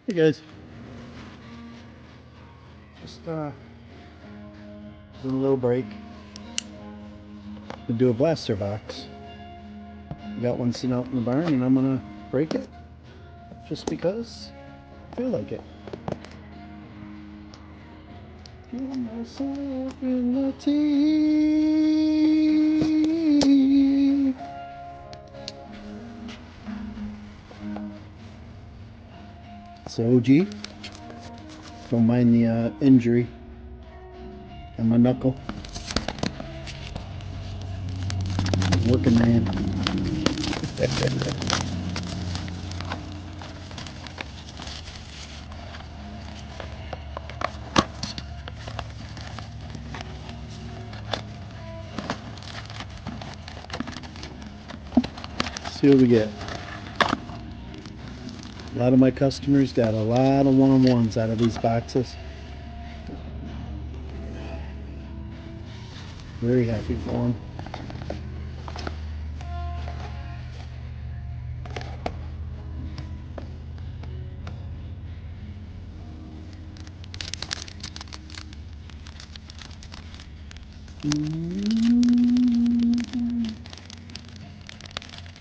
Hey guys, just doing a little break to do a blaster box. Got one sitting out in the barn and I'm gonna break it just because I feel like it. Give myself in the tea. It's OG. Don't mind the injury on my knuckle. Working man. See what we get. A lot of my customers got a lot of one-on-ones out of these boxes. Very happy for them.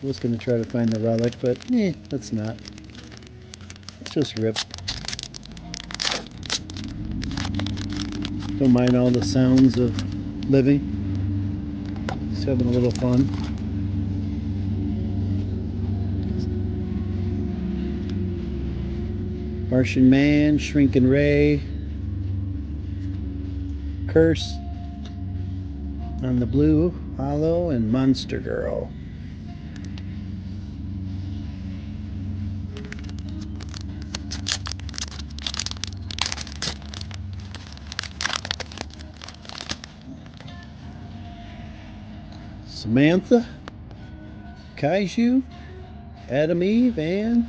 I was going to try to find the relic, but let's not. It's just ripped. Don't mind all the sounds of living. Just having a little fun. Martian Man, Shrinking Ray, Curse on the blue, Hollow, and Monster Girl. Samantha, Kaiju, Adam Eve, and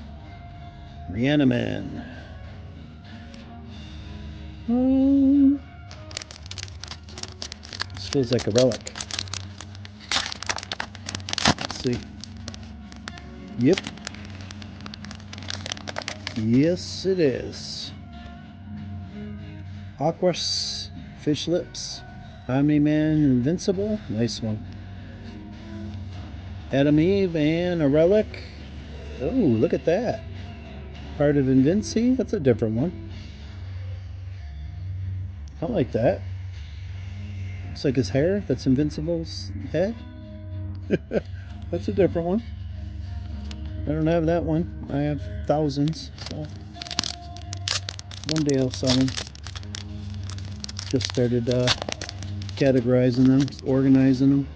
Reaniman. This feels like a relic. Let's see. Yep. Yes, it is. Aquas, Fish Lips, Omni-Man, Invincible. Nice one. Adam Eve and a relic. Oh, look at that. Part of Invinci. That's a different one. I like that. Looks like his hair. That's Invincible's head. That's a different one. I don't have that one. I have thousands. So one day I'll sell them. Just started categorizing them, organizing them.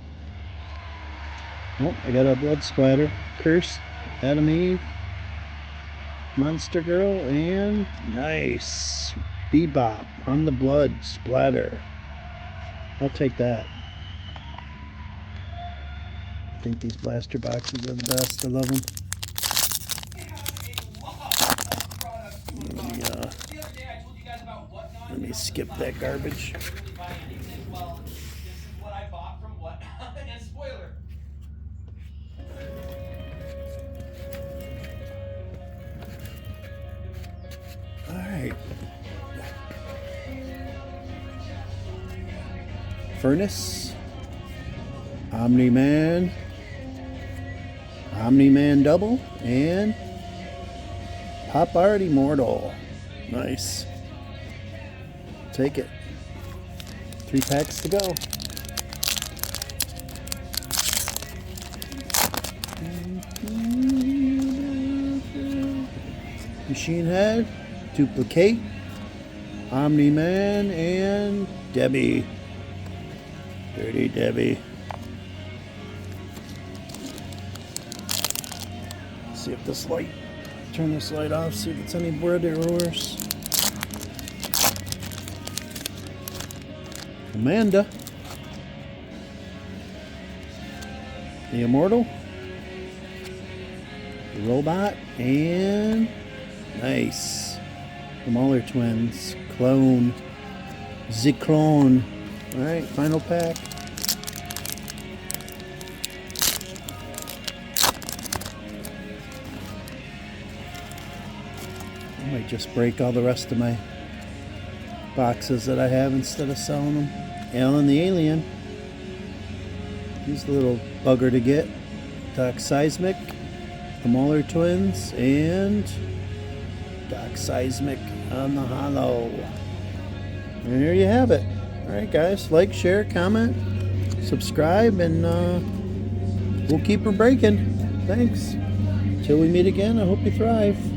Oh, I got a blood splatter. Curse, Adam Eve, Monster Girl, and nice Bebop on the blood splatter. I'll take that. I think these blaster boxes are the best. I love them. Let me skip that garbage. Alright. Furnace. Omni-Man. Omni-Man Double. And Pop Art Immortal. Nice. Take it. 3 packs to go. Machine Head, Duplicate, Omni-Man, and Debbie. Dirty Debbie. See if this light, turn this light off, see if it's any better or worse. Amanda. The Immortal. The Robot. And nice. The Mauler Twins. Clone. Zyklon. Alright, final pack. I might just break all the rest of my boxes that I have instead of selling them. Alan the Alien. He's a little bugger to get. Doc Seismic, the Molar Twins, and Doc Seismic on the holo. And there you have it. Alright guys, like, share, comment, subscribe, and we'll keep her breaking. Thanks. Till we meet again, I hope you thrive.